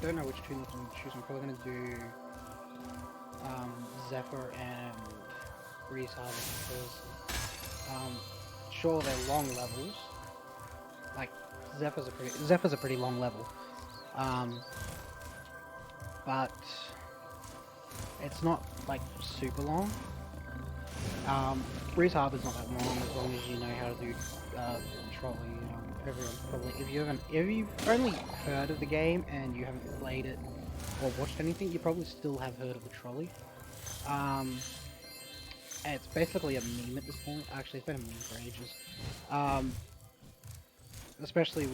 don't know which two I'm going to choose. I'm probably going to do Zephyr and Breeze Harvest because sure they're long levels. Like Zephyr's a pretty long level, but it's not like super long. Breeze Harbor's not that long as long as you know how to do trolley. Everyone probably, if you've only heard of the game and you haven't played it or watched anything, you probably still have heard of the trolley. It's basically a meme at this point. Actually, it's been a meme for ages. Especially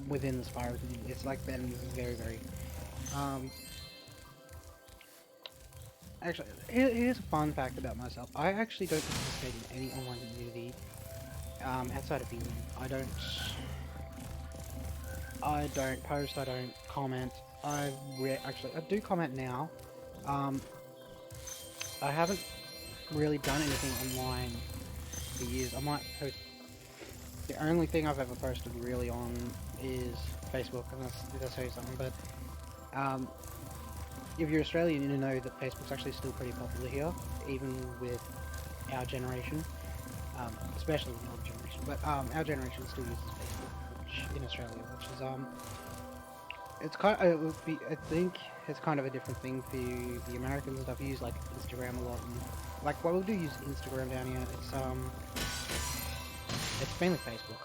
within the Spyro community, it's like been very, very. Actually, here's a fun fact about myself. I actually don't participate in any online community outside of being. I don't post. I don't comment. Actually, I do comment now. I haven't really done anything online for years. I might post. The only thing I've ever posted really on is Facebook, and that's say something. But if you're Australian, you know that Facebook's actually still pretty popular here, even with our generation, especially with the older generation. But our generation still uses Facebook in Australia, which is it's kind. It would be. I think it's kind of a different thing for the Americans and stuff. You use like Instagram a lot, and like while we do use Instagram down here, it's mainly Facebook.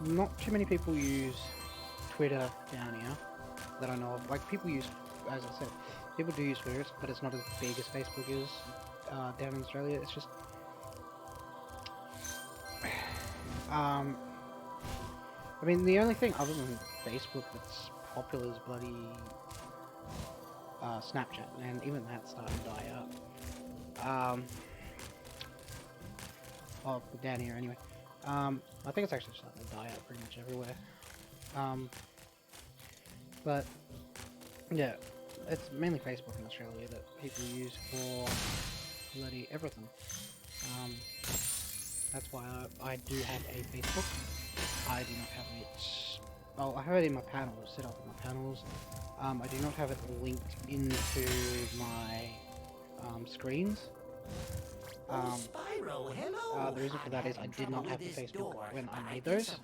Not too many people use Twitter down here that I know of. Like people use, as I said, people do use Twitter, but it's not as big as Facebook is down in Australia. It's just, I mean, the only thing other than Facebook that's popular is bloody Snapchat, and even that's starting to die out. Well, down here anyway. I think it's actually starting to die out pretty much everywhere. But yeah, it's mainly Facebook in Australia that people use for bloody everything. That's why I do have a Facebook. I do not have it. Well, I have it in my panels, set up in my panels. I do not have it linked into my screens. Spyro, hello. The reason for that is I did not have the Facebook when I made those.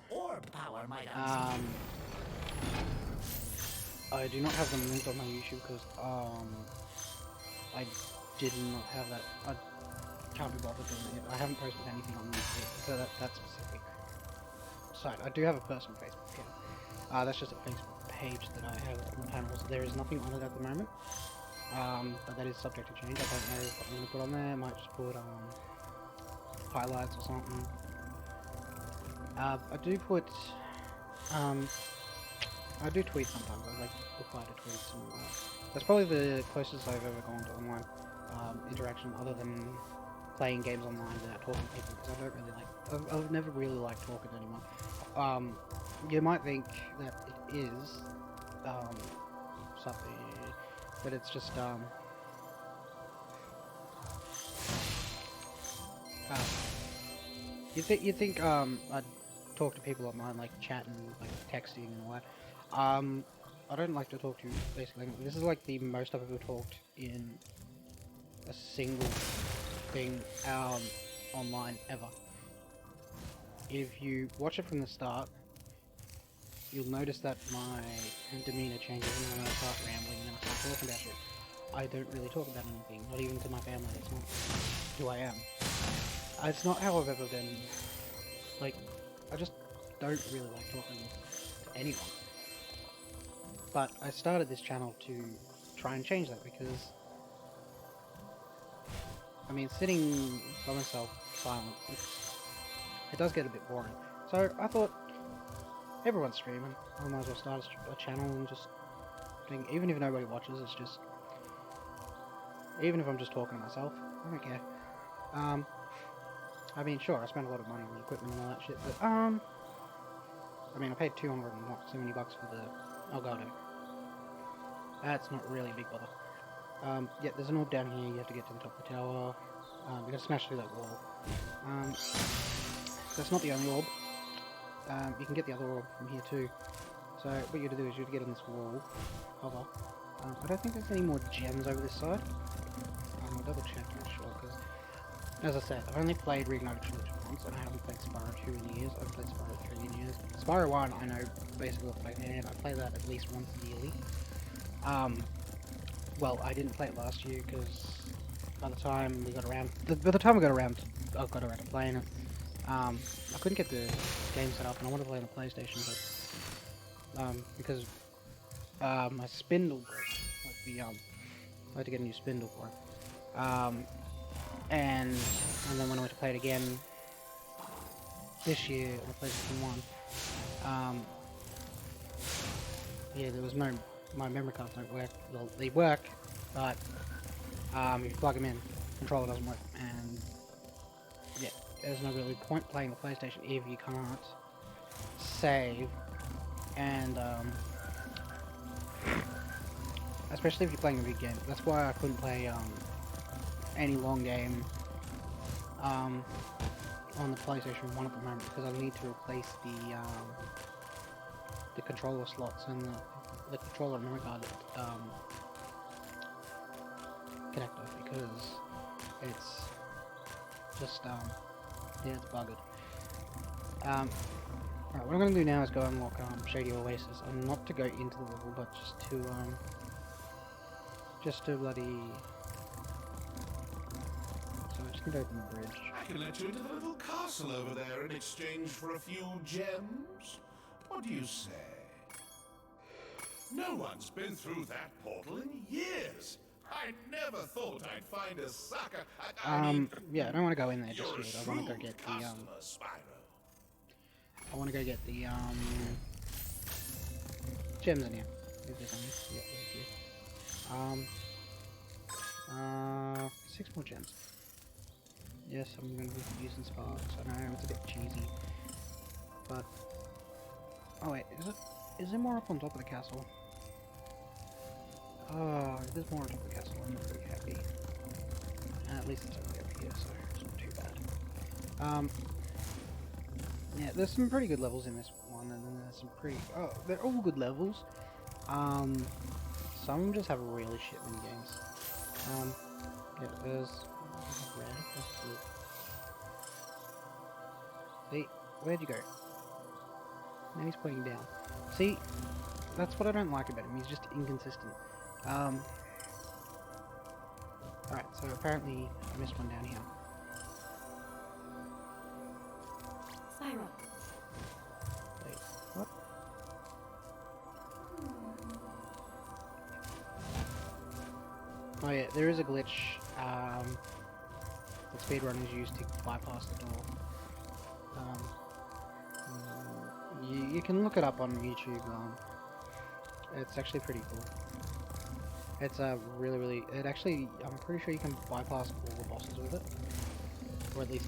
I do not have them linked on my YouTube because I did not have that. I can't be bothered doing it. I haven't posted anything on YouTube, so that specific site. I do have a personal Facebook account. That's just a Facebook page that I have on the panels. There is nothing on it at the moment. But that is subject to change. I don't know what I'm going to put on there. I might just put highlights or something. I do put I do tweet sometimes. I like reply to tweets, and that's probably the closest I've ever gone to online interaction, other than playing games online without talking to people, because I don't really like. I've never really liked talking to anyone. You might think that it is something, but it's just you think I'd talk to people online, like chatting, like texting and all that. I don't like to talk to you basically. This is like the most I've ever talked in a single thing online ever. If you watch it from the start, you'll notice that my demeanor changes, and then I start rambling, and then I start talking about shit. I don't really talk about anything, not even to my family. It's not who I am. It's not how I've ever been. Like, I just don't really like talking to anyone. But I started this channel to try and change that, because I mean, sitting by myself silent, it does get a bit boring. So I thought, everyone's streaming, I might as well start a channel and just think, even if nobody watches, it's just, even if I'm just talking to myself, I don't care. I mean, sure, I spent a lot of money on the equipment and all that shit, but I mean, I paid $270 for the Elgato. That's not really a big bother. Yeah, there's an orb down here. You have to get to the top of the tower. You gotta smash through that wall. That's not the only orb. You can get the other orb from here too. So what you gotta do is you gotta get on this wall, hover. I don't think there's any more gems over this side. I'll double check to make sure, because as I said, I've only played Reignited Trilogy once, and I haven't played Spyro 2 in years. I've played Spyro 3 in years. Spyro 1, I know basically what playing, and I play that at least once yearly. Well, I didn't play it last year because by the time we got around, I got around to playing it. I couldn't get the game set up, and I wanted to play on the PlayStation, but because my spindle broke, I had to get a new spindle for it. And then when I went to play it again this year on PlayStation 1, yeah, there was no, my memory cards don't work. Well, they work, but if you plug them in, controller doesn't work, and yeah, there's no really point playing the PlayStation if you can't save, and especially if you're playing a big game. That's why I couldn't play any long game on the PlayStation 1 at the moment, because I need to replace the controller slots and the controller and memory card connector, because it's just yeah, it's bugged. Right, what I'm going to do now is go unlock Shady Oasis. Not to go into the level, but just to bloody. So I just need to open the bridge. I can let you into the little castle over there in exchange for a few gems. What do you say? No one's been through that portal in years. I never thought I'd find a sucker. Yeah, I don't want to go in there just yet. I want to go get the Spyro. I want to go get the gems in here. If there's any. Yeah, there's you. 6 more gems. Yes, I'm going to be using sparks. I know it's a bit cheesy, but oh wait, is there more up on top of the castle? Oh, if there's more on top of the castle, I'm not very happy. At least it's only over here, so it's not too bad. Yeah, there's some pretty good levels in this one, and then there's some pretty... Oh, they're all good levels. Some just have really shit mini games. Yeah, there's red. That's good. See, where'd you go? Now he's pointing down. See, that's what I don't like about him. He's just inconsistent. Alright, so apparently I missed one down here. Spyro. Wait, what? Oh yeah, there is a glitch that speedrunners use to bypass the door. You can look it up on YouTube. It's actually pretty cool. It's really, it actually, I'm pretty sure you can bypass all the bosses with it, or at least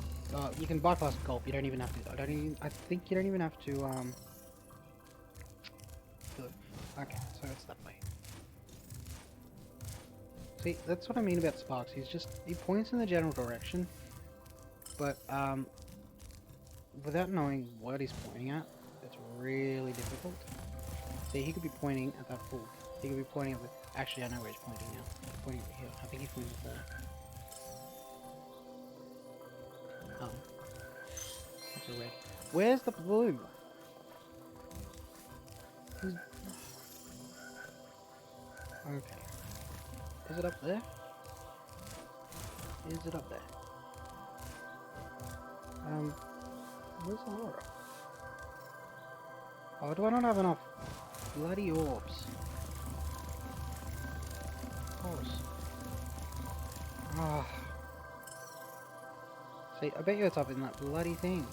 you can bypass Gulp. You don't even have to. I think you don't even have to. Okay, so it's that way. See, that's what I mean about Sparks. He points in the general direction, but without knowing what he's pointing at, it's really difficult. See, he could be pointing at that pool. He could be pointing at the... Actually, I know where he's pointing now. He's pointing over here. I think he's pointing there. That's a red. Where's the blue? Okay. Is it up there? Is it up there? Where's the water? Oh, do I not have enough bloody orbs? Of course. Ah. See, I bet you it's up in that bloody thing.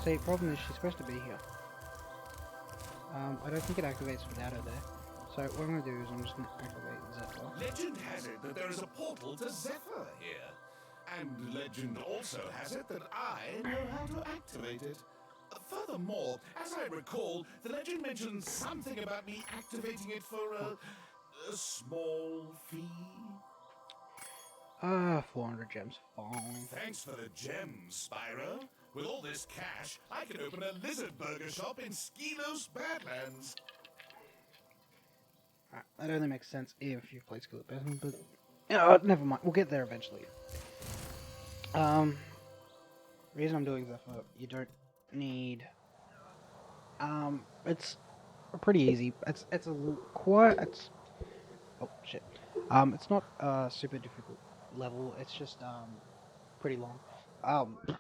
See, problem is she's supposed to be here. I don't think it activates without her there. So what I'm going to do is I'm just going to activate Zephyr. Legend has it that there is a portal to Zephyr here. And legend also has it that I know how to activate it. Furthermore, as I recall, the legend mentioned something about me activating it for a small fee. 400 gems. Fine. Thanks for the gems, Spyro. With all this cash, I can open a lizard burger shop in Skelos Badlands. Alright, that only makes sense if you've played Skill Badlands, but never mind. We'll get there eventually. Reason I'm doing Zephyr, you don't need. It's pretty easy. It's a quite. It's oh shit. It's not a super difficult level. It's just pretty long. Alright.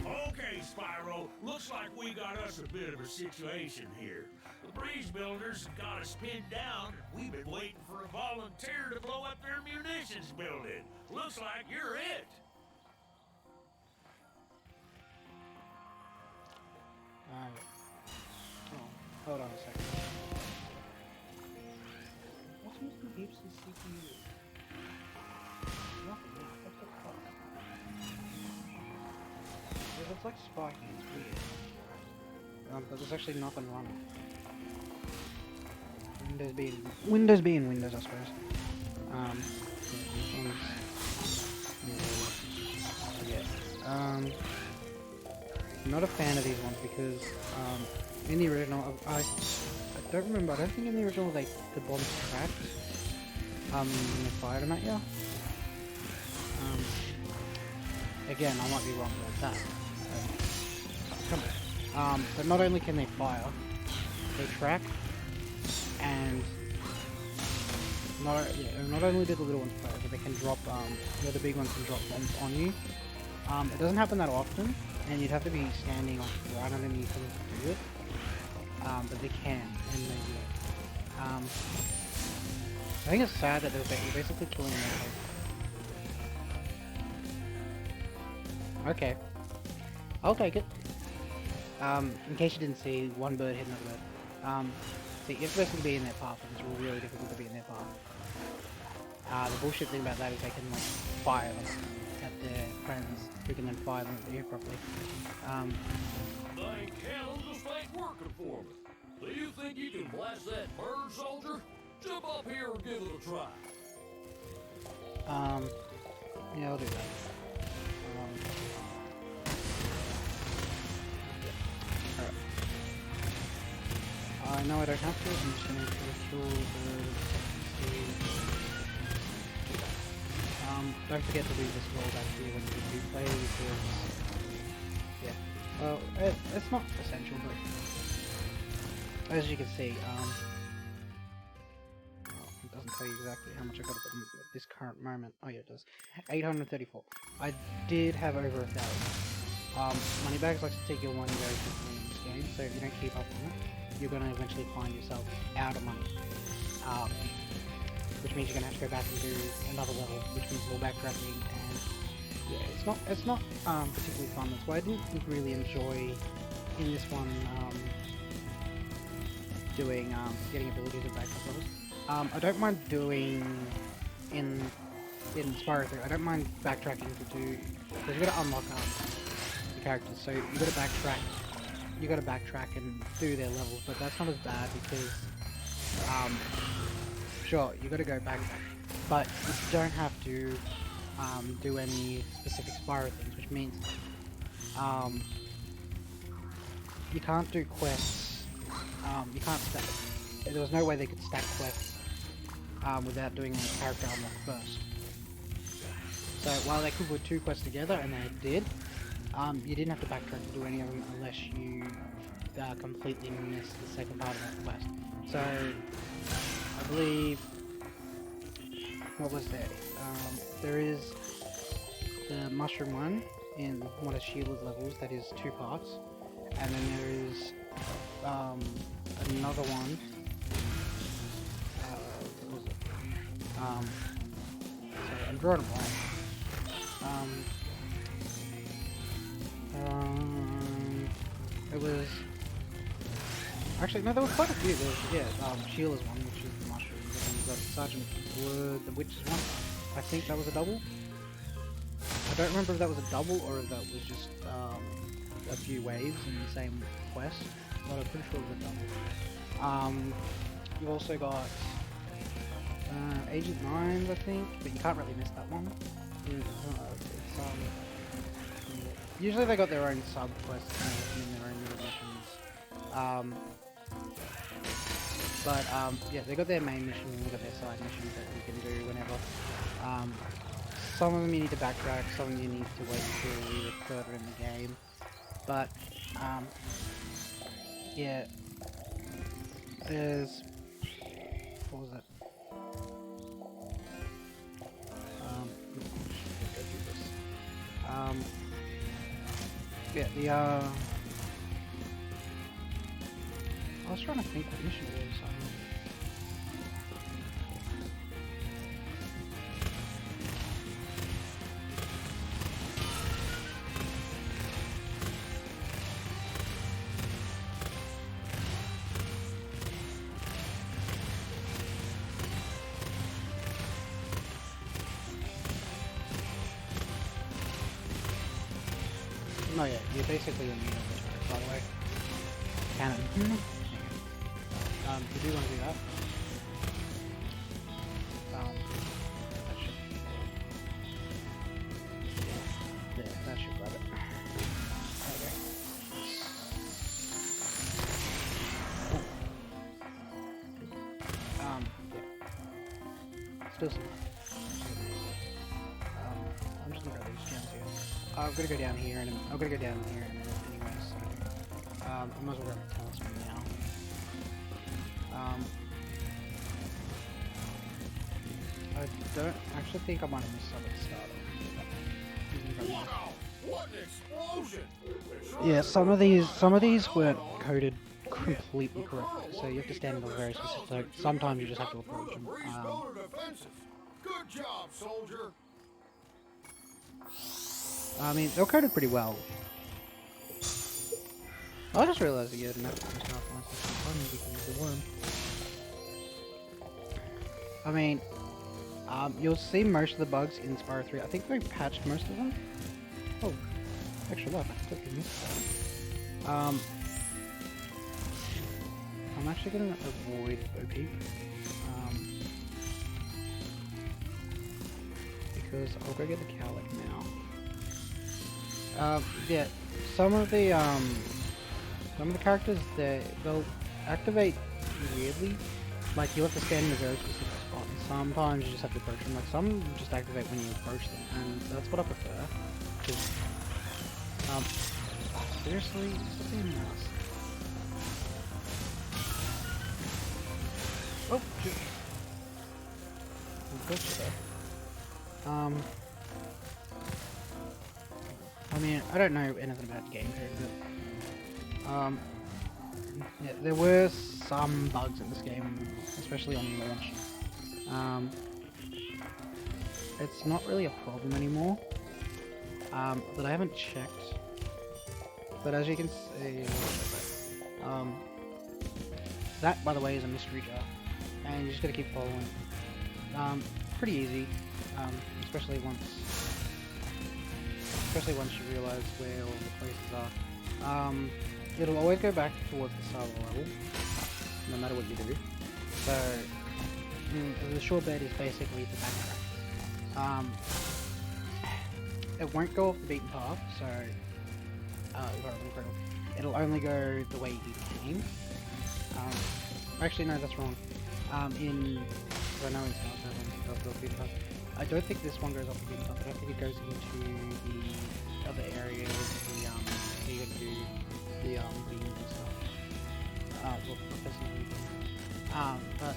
Okay, Spyro, looks like we got us a bit of a situation here. The breeze builders got us pinned down. We've been waiting for a volunteer to blow up their munitions building. Looks like you're it. Alright. Oh, hold on a second. What's missing heaps of CPU? Nothing. What the fuck? It looks like spiking. It's weird. But there's actually nothing running. Windows being Windows, I suppose. I'm not a fan of these ones because in the original, I don't remember. I don't think in the original the bombs tracked when they fired them at you. Again, I might be wrong about that. Come on. But not only can they fire, they track, and not only do the little ones fire, but they can drop. The big ones can drop bombs on you. It doesn't happen that often, and you'd have to be standing right underneath them to do it. But they can, and they do. I think it's sad that you're basically killing them. Okay. I'll take it. In case you didn't see, one bird hit another bird. See, if this would be in their path, it's really difficult to be in their path. The bullshit thing about that is they can, like, fire them at their friends, who can then fire them at you properly. Thank hell this ain't working for me. Do you think you can blast that bird, soldier? Jump up here and give it a try. Yeah, I'll do that. Alright. No, I don't have to. I'm just gonna kill the don't forget to do this roll back here when you do play, because yeah. Well, it's not essential, but as you can see, it doesn't tell you exactly how much I got at this current moment. Oh yeah, it does. 834. I did have over 1,000. Moneybags likes to take your money very quickly in this game, so if you don't keep up on it, you're going to eventually find yourself out of money. Which means you're going to have to go back and do another level, which means more backtracking, and yeah, it's not particularly fun. That's why I didn't really enjoy in this one doing getting abilities of backtrack levels. I don't mind doing in Spyro 3. I don't mind backtracking to do, because you got to unlock the characters, so you got to backtrack. You got to backtrack and do their levels, but that's not as bad because sure, you got to go back, but you don't have to do any specific Spyro things, which means you can't do quests. You can't stack. There was no way they could stack quests without doing a character unlock first. So while they could put two quests together, and they did, you didn't have to backtrack to do any of them unless you completely missed the second part of that quest. So I believe, what was there? There is the mushroom one in one of Sheila's levels that is 2 parts, and then there is another one. What was it? Sorry, I'm drawing a blank. It was Actually, no, there were quite a few. There's, yeah, Sheila's one, which is the mushroom. And then you've got Sergeant Wood, the witch's one. I think that was a double. I don't remember if that was a double or if that was just a few waves in the same quest, but I'm pretty sure it was a double. You've also got Agent 9s, I think, but you can't really miss that one. It's, usually they got their own sub quests and their own little missions. Yeah, they got their main mission and they got their side missions that you can do whenever. Some of them you need to backtrack, some of them you need to wait until you're further in the game. But, yeah, there's, what was it? Yeah, I was trying to think what mission it was. No, yeah, you're basically immune to it, by the way. Cannon. You do want to do that. That should... Yeah, that should grab it. Okay. Yeah. Still some. I'm just gonna grab these gems here. I'm gonna go down here and I'm gonna go down here in a minute anyway, so I might as well grab the talisman now. I don't actually think I might have missed some at the start. What an explosion! Yeah, some of these weren't coded completely correctly, so you have to stand in a very specific. So sometimes you just have to approach them. Good job, soldier. I mean, they're coded pretty well. I just realized that you had an epic stuff and that's funny because the worm. I mean, you'll see most of the bugs in Spyro 3. I think they patched most of them. Oh, extra life. I completely missed that. I'm actually gonna avoid OP. Because I'll go get the cowlick now. Yeah, some of the characters, they'll activate weirdly. Like, you'll have to stand in a very specific spot, and sometimes you just have to approach them. Like, some just activate when you approach them, and that's what I prefer. Because, seriously, stop being an ass. Oh, shoot. I'll you there. I mean, I don't know anything about the game code, but yeah, there were some bugs in this game, especially on launch. It's not really a problem anymore, but I haven't checked. But as you can see, that, by the way, is a mystery jar, and you just gotta keep following. Pretty easy, especially once you realize where all the places are. It'll always go back towards the start of the level, no matter what you do. So, the short bed is basically the backtrack. It won't go off the beaten path, so it'll only go the way you came. Actually, no, that's wrong. I know in Star Wars, beaten path. I don't think this one goes off the beaten path. I don't think it goes into the other areas. You can do the beams and stuff. Well, personally, but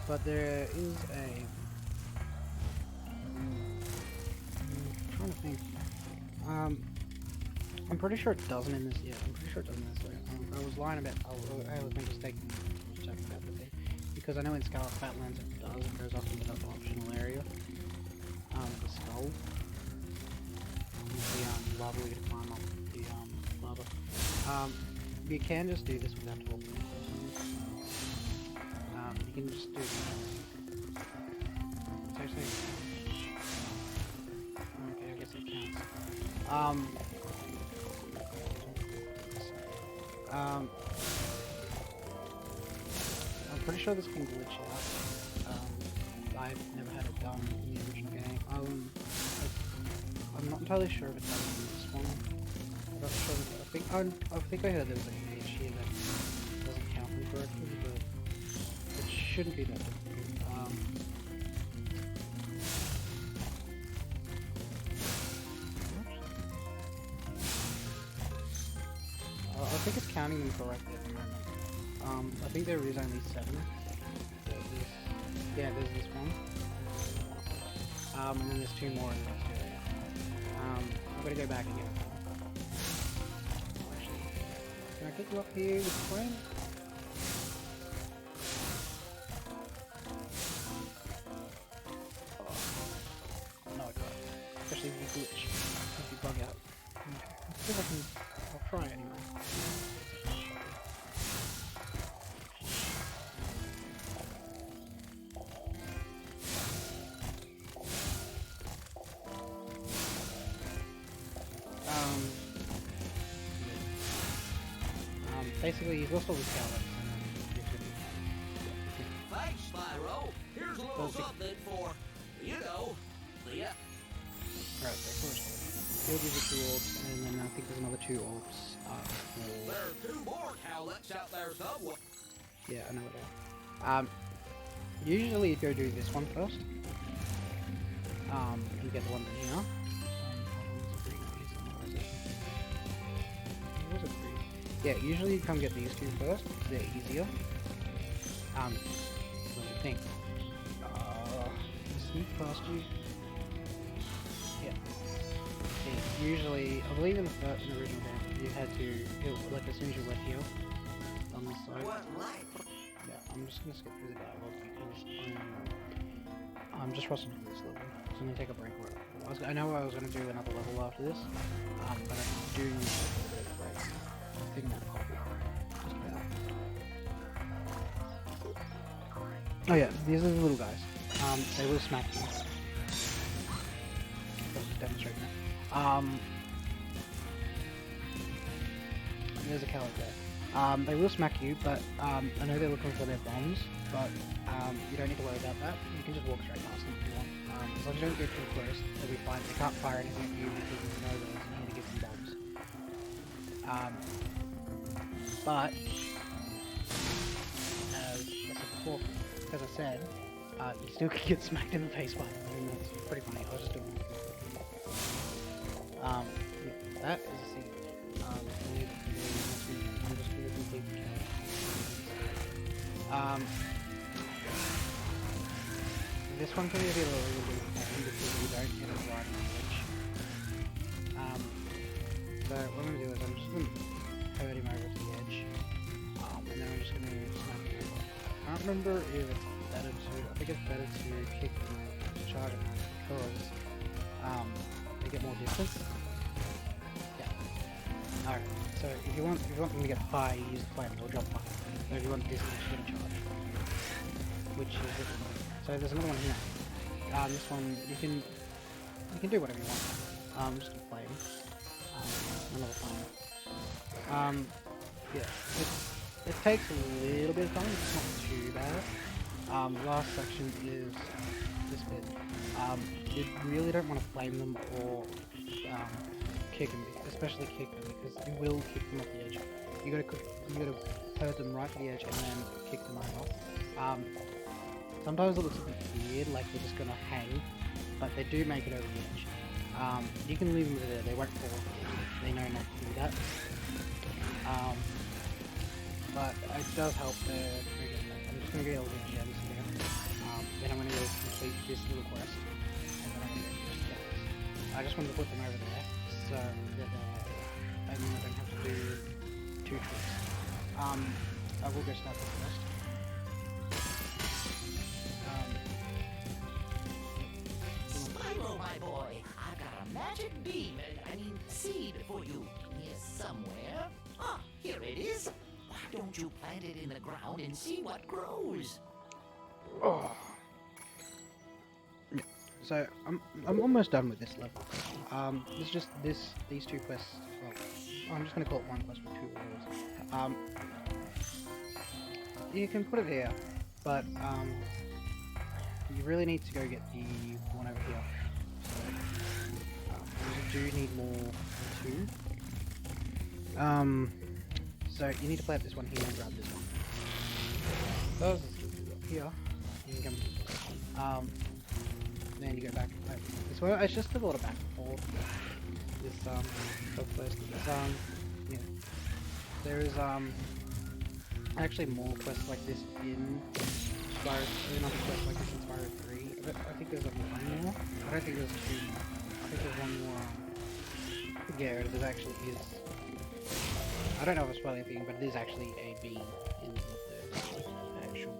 but there is a. I'm trying to think. I'm pretty sure it doesn't in this. Yeah, I'm pretty sure it doesn't in this. I was lying about. I was making a mistake. About the thing because I know in Scarlet Fatlands it does, it goes off into the optional area. The skull. The lava we can climb up the lava. You can just do this without talking. You can just do that. Seriously. Okay, I guess it counts. I'm pretty sure this can glitch out. I've never had it done in the original game. I'm not entirely sure if it does in this one. I'm not sure. I think I heard there was like a glitch here that doesn't count them correctly, but it shouldn't be that difficult. I think it's counting them correctly at the moment. I think there is only 7. Yeah, there's this one. And then there's 2 more in this area. I'm gonna go back and get it. Can I get you up here with the plane? Oh. No, I can't. Especially if you glitch. If you bug out. Let's see if I can. I'll try anyway. Basically, he's lost all his talents. Thanks, Spyro. Here's a little something for, you know, the... Right, so first he'll give you 2 orbs, and then I think there's another 2 orbs. There are 2 more cowlets out there somewhere. Yeah, I know what they are. Usually you go do this one first. You get the one in here. Yeah, usually you come get these 2 first, because they're easier. What do you think? Sneak past you? Yeah. See, usually, I believe in the original game, you had to, like as soon as you went here, on this side. Yeah, I'm just gonna skip through the dialogue because I'm just rushing through this level. So I'm gonna take a break. I know I was gonna do another level after this, but I do need to take a bit of a break. I think that copy. Just about. Oh yeah, these are the little guys. They will smack you. Just demonstrating that. There's a coward there. They will smack you, but I know they're looking for their bombs, but you don't need to worry about that. You can just walk straight past them if you want. As long as you don't get too close, they'll be fine. They can't fire anything at you because there's no reason you need to get some bombs. But as I said, you still can get smacked in the face by them. I mean, that's pretty funny. I was just doing it. Yeah, that is a secret. I'm just going to complete the count. This one can be a little bit pain because you don't get it right on the edge. So what I'm going to do is I'm just going to hurt him over to the edge. And then I'm just going to smack him over. I can't remember if it's better to, I think it's better to kick the charge because they get more distance. Yeah. Alright, so if you want them to get high, you use the flame, they'll drop high. So if you want distance, you get a charge. Which is it. So there's another one here. This one you can do whatever you want. Just a flame. Another flame. Yeah, it takes a little bit of time, it's not too bad. The last section is this bit. You really don't want to flame them or kick them, especially kick them, because you will kick them off the edge. You gotta hurt them right to the edge and then kick them over. Sometimes it looks a bit weird, like they're just gonna hang, but they do make it over the edge. You can leave them there, they won't fall off the edge. They know not to do that. But it does help their trigger. I'm just gonna get all the gems here. Then I'm gonna go complete this little quest. And then I'm gonna go to gems. I just wanted to put them over there, so that I don't have to do 2 tricks. I will go start the quest. magic beam, seed for you here somewhere. Ah, here it is. Why don't you plant it in the ground and see what grows? Oh. Yeah. So I'm almost done with this level. It's just these two quests. Well, I'm just gonna call it one quest with 2 orders. You can put it here, but you really need to go get the one over here. So, you do need more too. So you need to plant this one here and grab this one. Those here. You can come. Then you go back and plant this one. It's just a lot of back and forth. This quest. Yeah. There is actually more quests like this in Spyro. Another quest like this in Spyro 3. I think there's one more. I don't think there's 2 more. I think there's one more. Yeah, there actually is. I don't know if it's spoiling anything, but it is actually a bee in the actual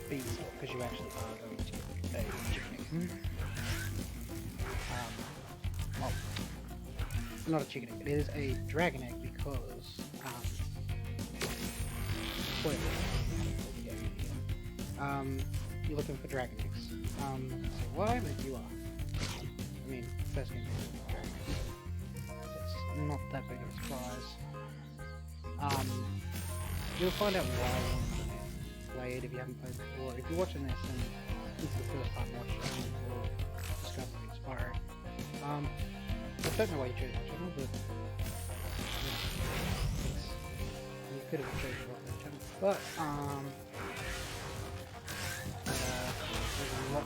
bee slot, because you actually are going to get a chicken egg. Well, not a chicken egg. It is a dragon egg because spoiler. Yeah. You're looking for dragon eggs. So why? But you are. I mean, first game. It's not that big of a surprise. You'll find out why I want to play it if you haven't played before. If you're watching this and this is the first time watching or discovering Spyro, I don't know why you chose my channel, but you could have chosen my channel. But there's a lot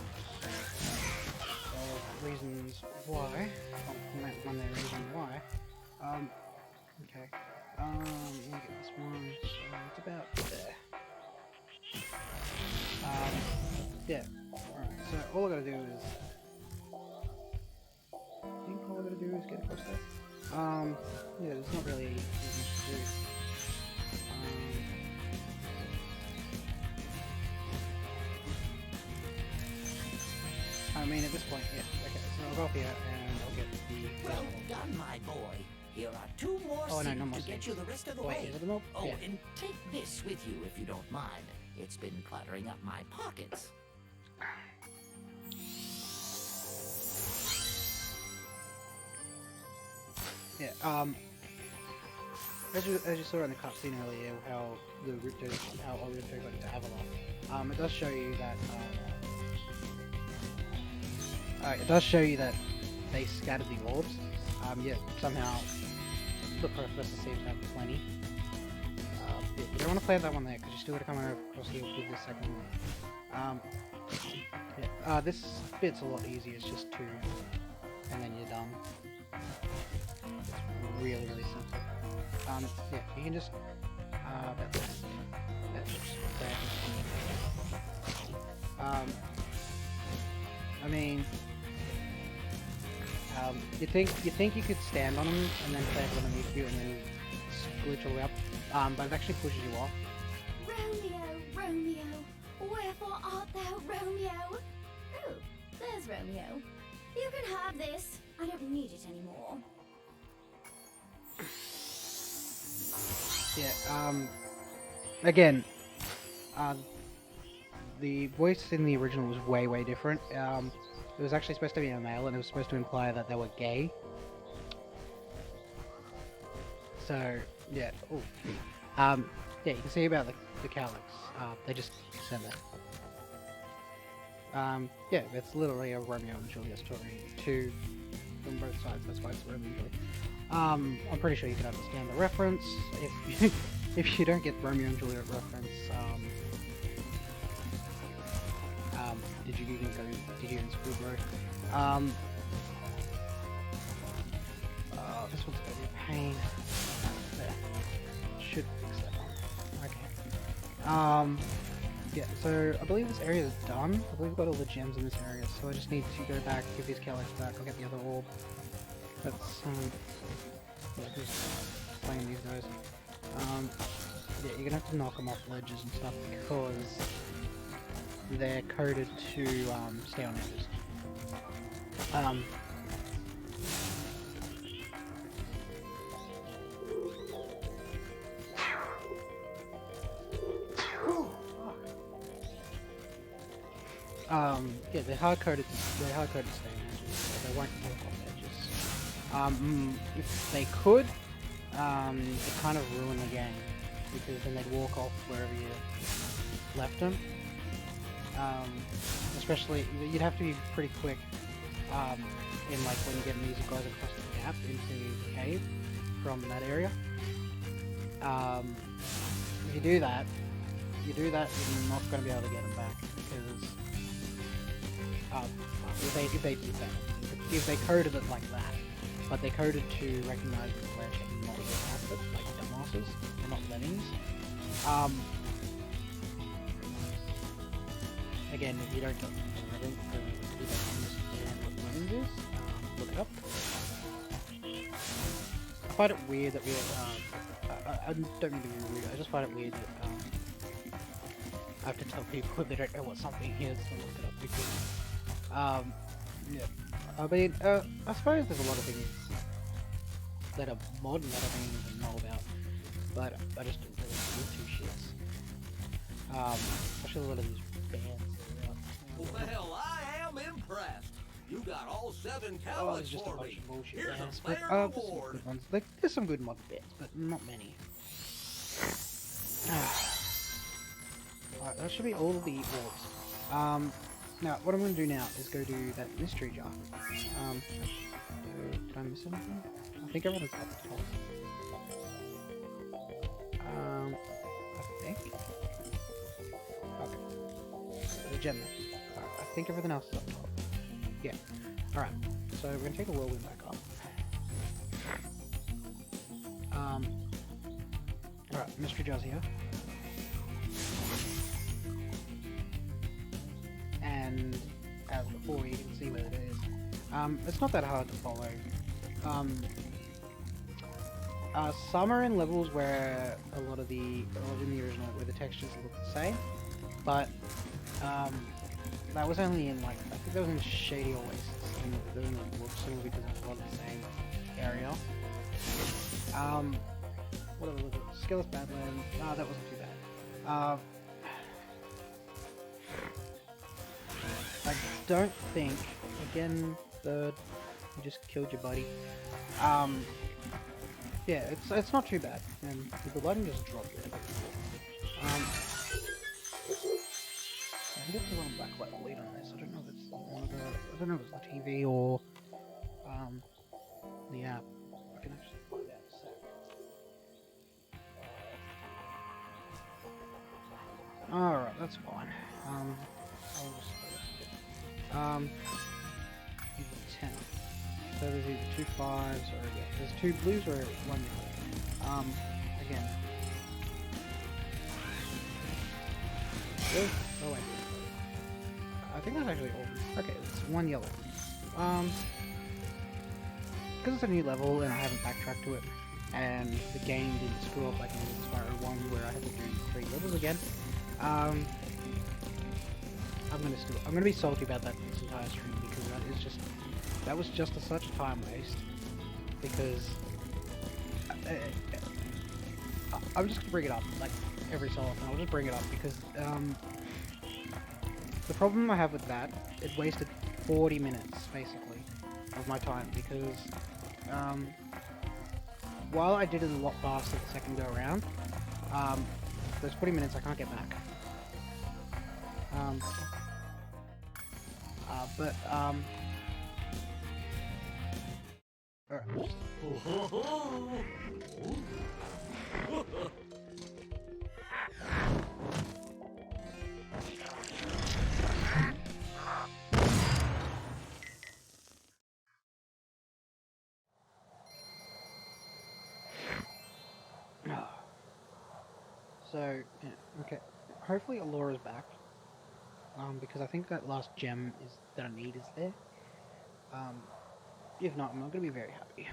of reasons why. One of the reasons why. Okay. Let me get this one. So it's about there. Yeah. Alright, so all I gotta do is get across there. Yeah, there's not really much to do. I mean, at this point, yeah. Okay, so I'll go up here and I'll get the... Well done, my boy. Here are 2 more seeds to get you the rest of the way. Is it more? Oh, Yeah. and take this with you if you don't mind. It's been cluttering up my pockets. Yeah, as you saw in the cutscene earlier, how Oruto got into Avalon, it does show you that they scattered the orbs. Yet somehow the professor seems to have plenty. Yeah, you don't want to play that one there because you still got to come across here with the second one. Yeah, this bit's a lot easier. It's just 2, and then you're done. It's really simple. Yeah, you can just that's I mean, you think you could stand on them and then plant them underneath you and then glitch all the way up, but it actually pushes you off. Romeo, Romeo, wherefore art thou, Romeo? Oh, there's Romeo. You can have this. I don't need it anymore. Yeah, again, the voice in the original was way different. It was actually supposed to be a male, and it was supposed to imply that they were gay. So, yeah. Ooh. Yeah, you can see about the Calyx. They just send that. Yeah, it's literally a Romeo and Juliet story. 2 from both sides. That's why it's Romeo and Juliet. I'm pretty sure you can understand the reference. If you don't get Romeo and Juliet reference, did you even school, bro? This one's gonna be a pain. There. Should fix that one. Okay. Yeah, so I believe this area is done. I believe we've got all the gems in this area, so I just need to go back, give these Calyx back, I'll get the other orb. That's, yeah, just playing these guys. Yeah, you're gonna have to knock them off ledges and stuff because they're coded to stay on edges. Yeah, they're hard coded. They're hard coded to stay on edges. So they won't walk off edges. If they could, it kind of ruin the game because then they'd walk off wherever you left them. Especially, you'd have to be pretty quick. In like when you get these guys across the gap into the cave from that area. If you do that, you're not going to be able to get them back because if they did that, if they coded it like that, but they coded to recognize the flesh and not the outfit, like dumbasses, or not lemmings. Again, if you don't understand what lemmings is, look it up. I find it weird that we I don't mean to be weird, I just find it weird that I have to tell people if they don't know what something is to look it up because yeah. I mean, I suppose there's a lot of things that are modern that I don't even know about, but I just don't really give two shits. Especially a lot of these bands. Well, I am impressed. You got all 7 Oh, cowards it's just a for bunch me. of bullshit Here's bands, a but fair there's some reward. good ones. Like, there's some good mod bands, but not many. Alright, that should be all of the orbs. Now, what I'm going to do now is go do that mystery jar. Did I miss anything? I think everything's up top. I think. Okay. The gem. I think everything else is up top. Yeah. Alright. So we're going to take the whirlwind back up. Alright, mystery jar's here. And as before, you can see where it is. It's not that hard to follow. Some are in levels where a lot in the original, where the textures look the same, but that was only in like, I think that was in Shady Oasis, and it only looked similar because it was a lot of the same area. What other was it? Skillet Badlands. That wasn't too bad. I don't think, again, you just killed your buddy. Yeah, it's not too bad, and the lighting just dropped it. I think it's a little backlight bleed on this. I don't know if it's the monitor, I don't know if it's the TV or the app. I can actually find out in a sec. Alright, that's fine. I'll just 10. So there's either 2 5s or yeah, there's 2 blues or 1 yellow. Again. Oh wait. I think that's actually all. Okay, it's 1 yellow. Because it's a new level and I haven't backtracked to it, and the game didn't screw up like in Spyro 1 where I had to do 3 levels again. I'm gonna be salty about that this entire stream because that was just such a time waste. Because I'm just gonna bring it up like every so often. I'll just bring it up because the problem I have with that, it wasted 40 minutes basically of my time because while I did it a lot faster the second go around, those 40 minutes I can't get back. Alright. So, yeah, okay. Hopefully Alora's back. Because I think that last gem that I need is there. If not, I'm not gonna be very happy.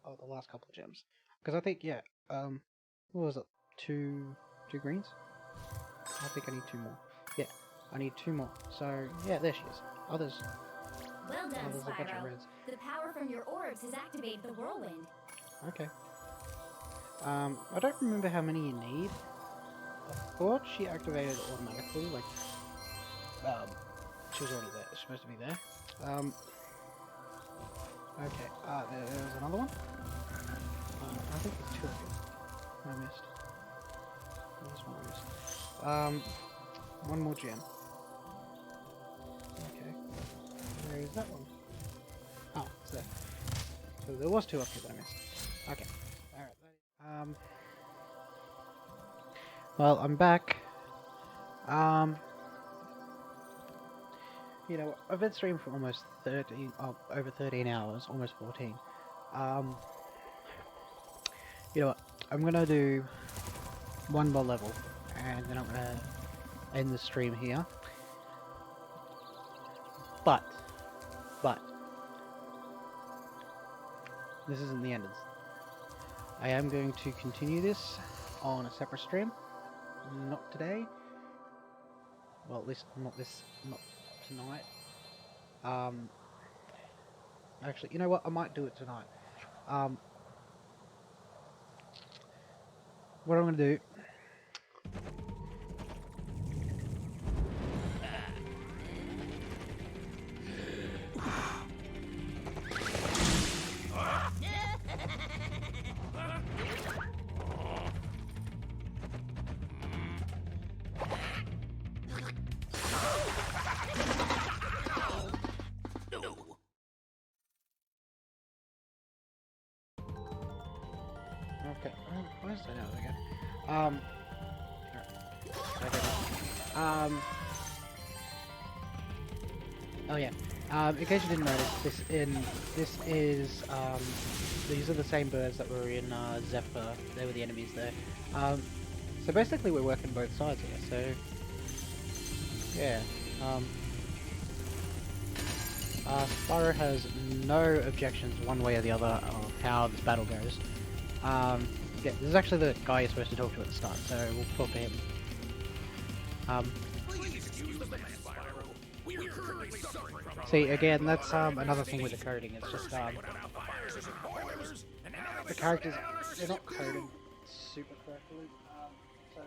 Oh, the last couple of gems. Because I think, yeah, what was it? Two greens? I think I need 2 more. Yeah, I need 2 more. So, yeah, there she is. Others. Well done, There's a bunch of Spyro. reds. The power from your orbs has activated the whirlwind. Okay. I don't remember how many you need. I thought she activated automatically, like, She was already there. She's supposed to be there. Okay. There's another one. I think there's 2 of them. I missed. There's one I missed. One more gem. Okay. Where is that one? Oh, it's there. So there was 2 up here that I missed. Okay. Alright. Well, I'm back. You know, I've been streaming for almost over 13 hours, almost 14. You know what? I'm gonna do one more level, and then I'm gonna end the stream here. But this isn't the end of this. I am going to continue this on a separate stream. Not today. Well, at least not tonight. Actually, you know what? I might do it tonight. What I'm gonna do. Okay, why is that out again? Oh yeah. In case you didn't notice, these are the same birds that were in Zephyr. They were the enemies there. So basically we're working both sides here. So yeah. Spyro has no objections one way or the other of how this battle goes. Yeah, this is actually the guy you're supposed to talk to at the start, so we'll talk to him. See, again, that's another thing with the coding. It's just the characters, they're not coded super correctly. So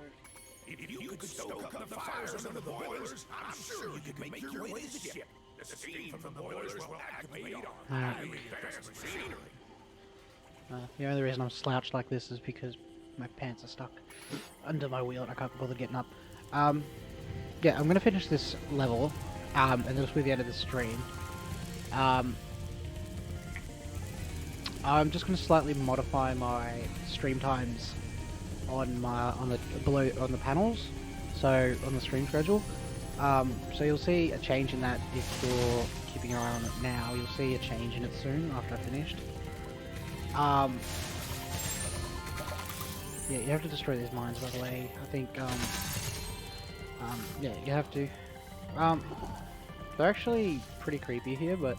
If you could stoke up the fires under the boilers, I'm sure you could make your way to the ship. The steam from the boilers will activate on highly advanced machinery. The only reason I'm slouched like this is because my pants are stuck under my wheel and I can't bother getting up. Yeah, I'm gonna finish this level, and this will be the end of the stream. I'm just gonna slightly modify my stream times on the panels, so on the stream schedule. So you'll see a change in that if you're keeping your eye on it now. You'll see a change in it soon after I've finished. Yeah, you have to destroy these mines, by the way. I think, yeah, you have to. They're actually pretty creepy here, but,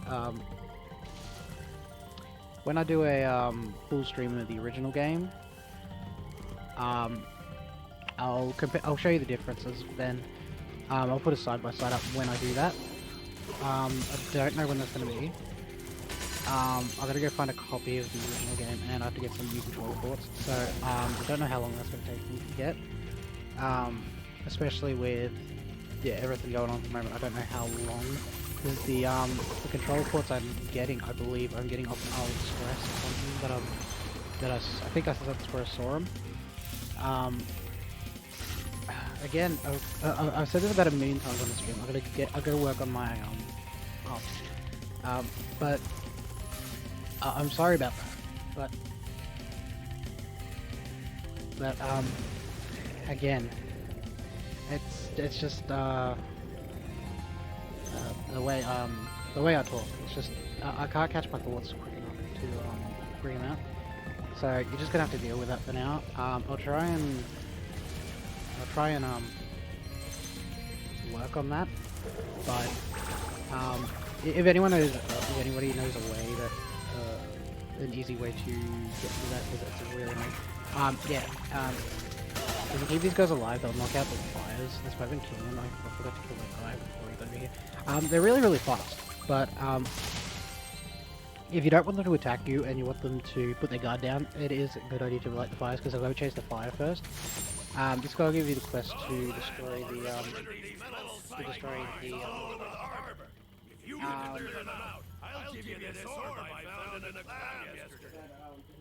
when I do a, full stream of the original game, I'll show you the differences then. I'll put a side-by-side up when I do that. I don't know when that's gonna be. I've got to go find a copy of the original game, and I have to get some new control ports, so I don't know how long that's going to take me to get. Especially with everything going on at the moment, I don't know how long, because the control ports I'm getting, I believe I'm getting off AliExpress or something, I think that's where I saw them. Again, I've said this about a million times on the stream. I've got to work on my ops. But I'm sorry about that. But again, it's just the way I talk. It's just I can't catch my thoughts quick enough to bring them out. So you're just gonna have to deal with that for now. I'll try and work on that. But if anybody knows a way that an easy way to get through that, because it's really annoying. If you keep these guys alive, they'll knock out the fires. That's why I've been killing them. I forgot to kill that guy before he got over here. They're really, really fast. But if you don't want them to attack you and you want them to put their guard down, it is a good idea to light the fires, because they'll go chase the fire first. This guy will give you the quest to destroy the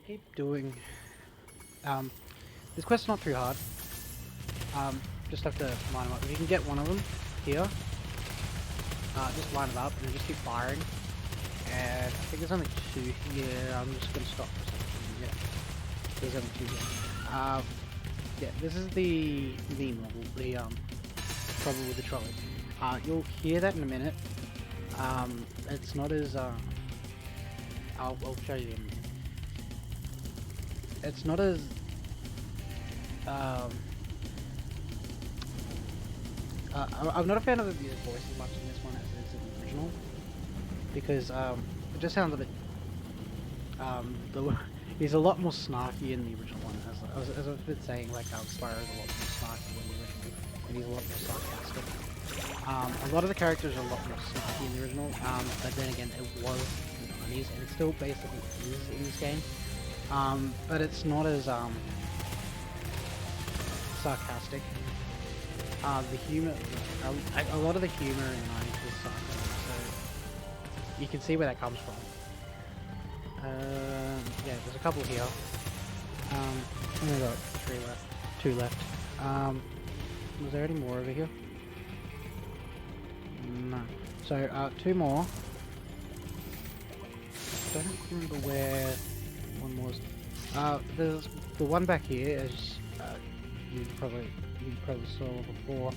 keep doing. This quest's not too hard. Just have to line them up. If you can get one of them here, just line it up and just keep firing. And I think there's only 2 here. I'm just gonna stop for a second. Yeah, there's only 2 here. Yeah, this is the model, the trouble with the trolley. You'll hear that in a minute. It's not as I'll show you in a minute. It's not as I'm not a fan of the voice as much in this one as it is in the original, because it just sounds a bit he's a lot more snarky in the original one, as I've been saying, like Spyro's a lot more snarky in the original, and he's a lot more sarcastic. A lot of the characters are a lot more snarky in the original, but then again, it was in the 90s, and it still basically is in this game, but it's not as sarcastic. The humor, a lot of the humor in the 90s was sarcasm, so you can see where that comes from. Yeah, there's a couple here. Only got 3 left, 2 left. Was there any more over here? No. So, 2 more. Don't remember where one was. There's the one back here, as you probably saw before.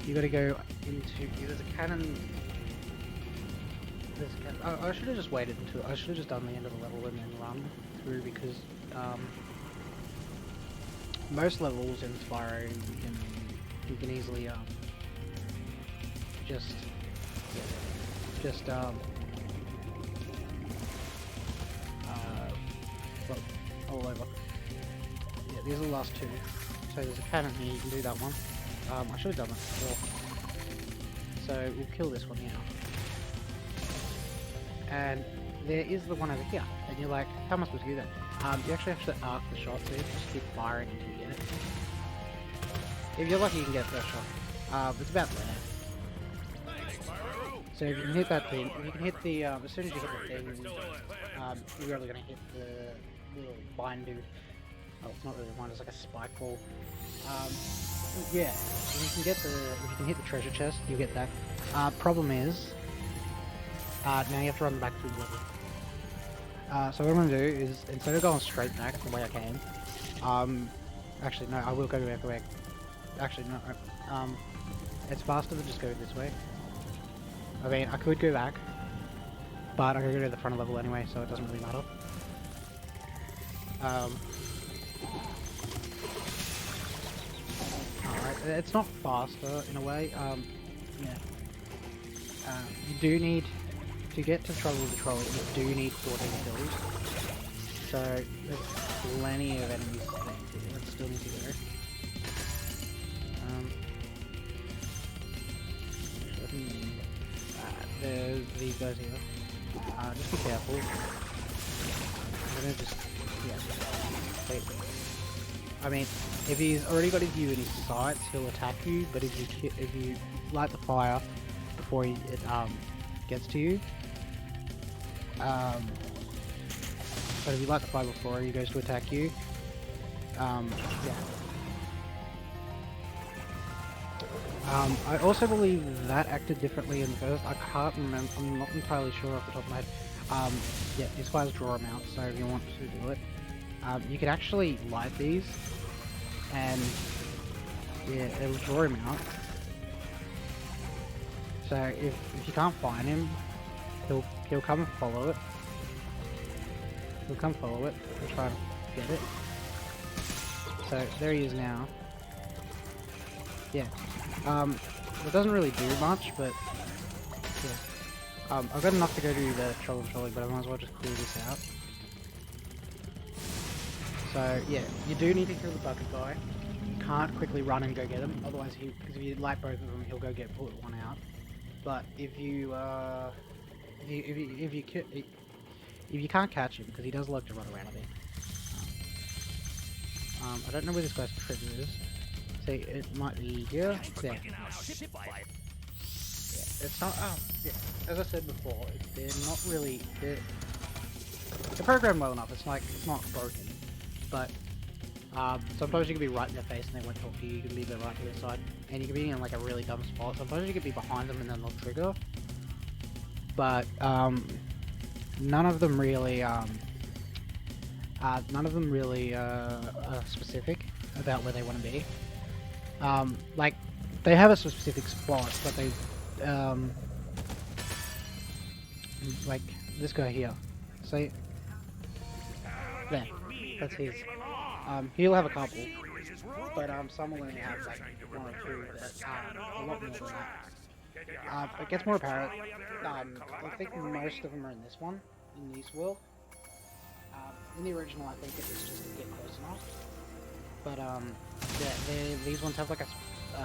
You got to go into. There's a cannon. I should have just waited until. I should have just done the end of the level and then run through, because most levels in Spyro you can easily just well, all over. Yeah, these are the last 2. So there's a cannon here. You can do that one. I should have done that before. So we'll kill this one now. And there is the one over here, and you're like, how am I supposed to do that? You actually have to arc the shot, so you just keep firing until you get it. If you're lucky, you can get it first shot. It's about there. So if you can hit that thing, if you can hit the, as soon as you hit the thing, you're really going to hit the little vine dude. Oh, it's not really one, it's like a spike ball. Yeah, if you can hit the treasure chest, you'll get that. Problem is, now you have to run back through the level. So what I'm going to do is, instead of going straight back the way I came, actually no, I will go back. Actually no, it's faster to just go this way. I mean, I could go back, but I'm going to go to the front of the level anyway, so it doesn't really matter. Alright, it's not faster in a way, yeah. You do need, to get to trouble with the trolley, you do need 14 kills. So, there's plenty of enemies that still need to go. There's these guys here. Just be careful. I'm gonna just, yeah. Wait. I mean, if he's already got his view in his sights, he'll attack you. But if you light the fire before it gets to you, but if you light the fire before he goes to attack you, yeah. I also believe that acted differently in the first. I can't remember. I'm not entirely sure off the top of my head. Yeah, these fires draw them out. So if you want to do it, you can actually light these, and yeah, it'll draw him out. So if you can't find him, he'll come and follow it. He'll come follow it and try to get it. So there he is now. Yeah. It doesn't really do much, but yeah. I've got enough to go to the trolley, but I might as well just clear this out. So yeah, you do need to kill the bucket guy. You can't quickly run and go get him, otherwise because if you light both of them, he'll go get put one out. But if you can't catch him, because he does like to run around a bit. I don't know where this guy's trigger is. See, it might be easier. There. Yeah, it's not. Oh, yeah. As I said before, they're not really. They're programmed well enough. It's not broken, but sometimes you can be right in their face and they won't talk to you. You can be a bit right to their side, and you can be in like a really dumb spot. Sometimes you can be behind them and then they'll trigger. But none of them really are specific about where they want to be. Like they have a specific spot, but they like this guy here. See, there, that's his. He'll have a couple, but some will only have like one or two that a lot more than that. It gets more apparent. I think most of them are in this one, in this world. In the original, I think it was just to get close enough. But these ones have like a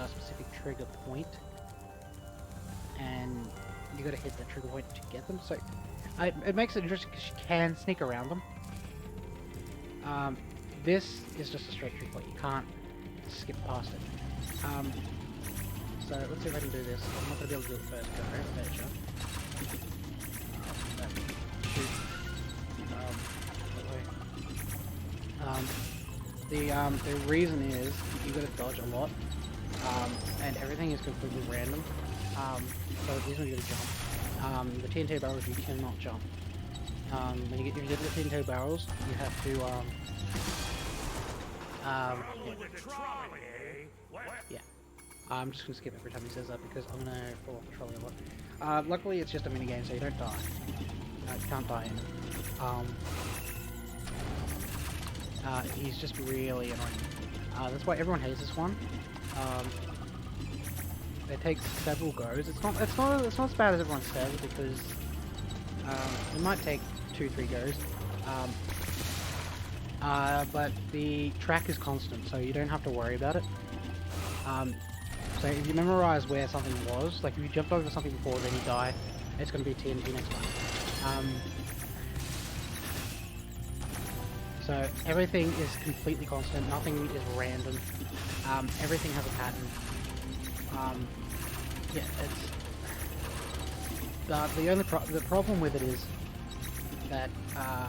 specific trigger point, and you gotta hit the trigger point to get them. So it makes it interesting because you can sneak around them. This is just a straight trigger point. You can't skip past it. So let's see if I can do this. I'm not gonna be able to do it first go. Betcha. Shoot. The reason is you gotta dodge a lot, and everything is completely random. So these ones you gotta jump. The TNT barrels you cannot jump. If you get to the TNT barrels, you have to yeah. I'm just gonna skip every time he says that because I'm gonna fall off the trolley a lot. Luckily it's just a mini game, so you don't die. You can't die in it. He's just really annoying. That's why everyone hates this one. It takes several goes. It's not as bad as everyone says because it might take 2-3 goes. But the track is constant, so you don't have to worry about it. So if you memorize where something was, like if you jumped over something before, then you die, it's going to be TNT next time. So everything is completely constant, nothing is random, everything has a pattern. Yeah, it's... the problem with it is that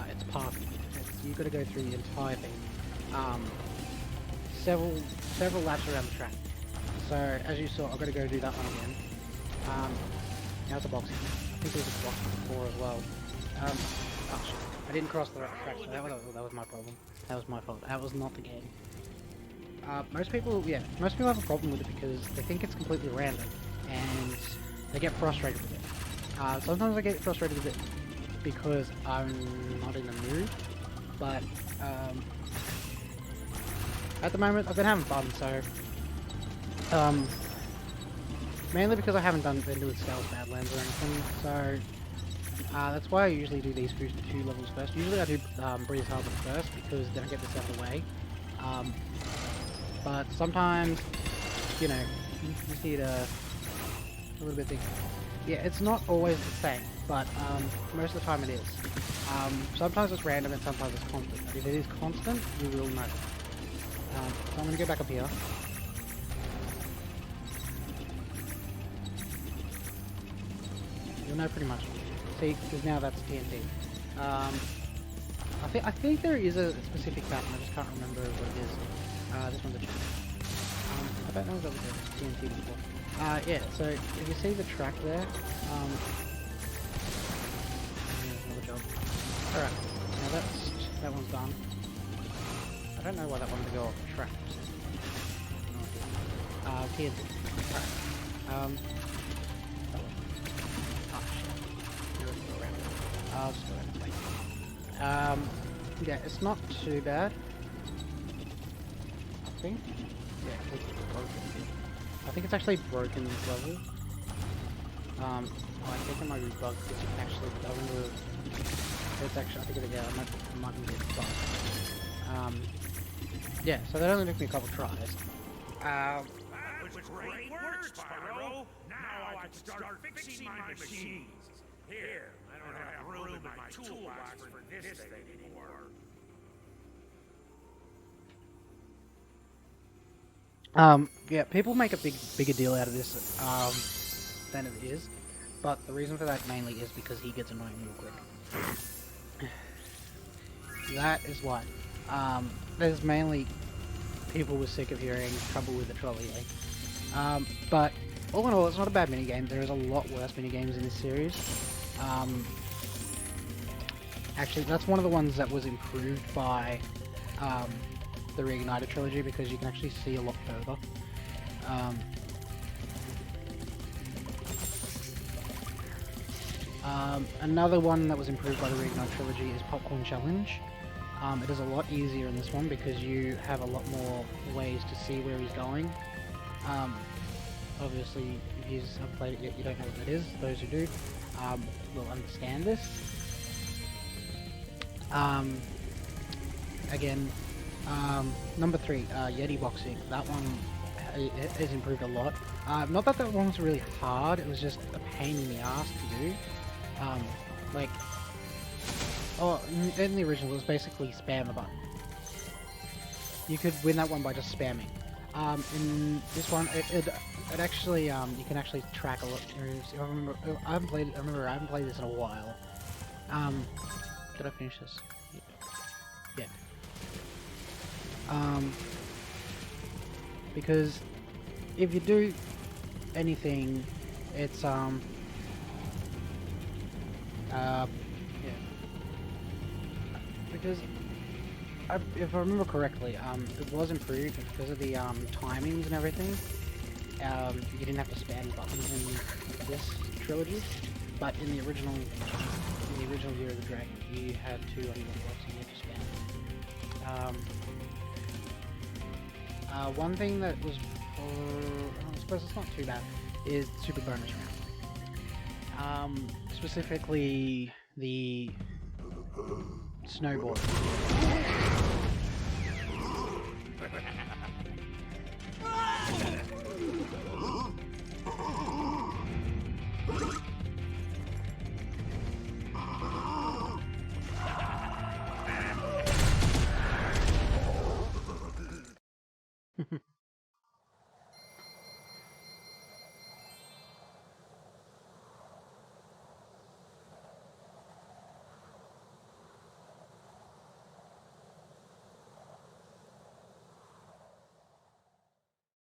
it's parking. You've got to go through the entire thing. Several laps around the track. So as you saw, I've got to go do that one again. Now it's a box. I think there was a box before as well. Oh shit. I didn't cross the right track, so that was my problem. That was my fault. That was not the game. Most people have a problem with it because they think it's completely random, and they get frustrated with it. Sometimes I get frustrated with it because I'm not in the mood, but at the moment I've been having fun, so mainly because I haven't been doing Scales Badlands or anything, so that's why I usually do these two levels first. Usually I do Breeze Harbor first because then I get this out of the way. But sometimes, you know, you just need a little bit different. Yeah, it's not always the same, but most of the time it is. Sometimes it's random and sometimes it's constant. But if it is constant, you will know. So I'm going to go back up here. You'll know pretty much. See, because now that's TNT. I think there is a specific pattern, I just can't remember what it is. This one's a I don't know if that was a TNT before. Yeah, so if you see the track there, another job. Alright, now that one's done. I don't know why that one would go off the track. TNT. Alright. I'll just go ahead and play. Yeah, it's not too bad. I think. Yeah, it's broken. I think it's actually broken this level. I think it might be bugged because you can actually go into it. It's actually, I think it, yeah, it might be bugged. Yeah, so that only took me a couple tries. That was great work, Spyro. Now I can start fixing my machines. Here, I don't have room in my toolbox for this thing anymore. Yeah, people make a bigger deal out of this than it is, but the reason for that mainly is because he gets annoying real quick. That is why. There's mainly people were sick of hearing trouble with the trolley. But all in all, it's not a bad minigame. There is a lot worse minigames in this series. Actually, that's one of the ones that was improved by the Reignited Trilogy because you can actually see a lot further. Another one that was improved by the Reignited Trilogy is Popcorn Challenge. It is a lot easier in this one because you have a lot more ways to see where he's going. Obviously, if you haven't played it yet, you don't know what that is. Those who do will understand this. Again, number 3, Yeti Boxing. That one has improved a lot. Not that one was really hard, it was just a pain in the ass to do. In the original, it was basically spam a button. You could win that one by just spamming. In this one, it actually, you can actually track a lot. I haven't played this in a while. Did I finish this? Yeah. Because if you do anything, it's yeah. Because if I remember correctly, it was improved because of the timings and everything. You didn't have to spam buttons in this trilogy, but in the original Year of the Dragon, you had to on your blocks and you had to spam. One thing that was, I suppose it's not too bad, is Super Bonus Round. Specifically the snowboard.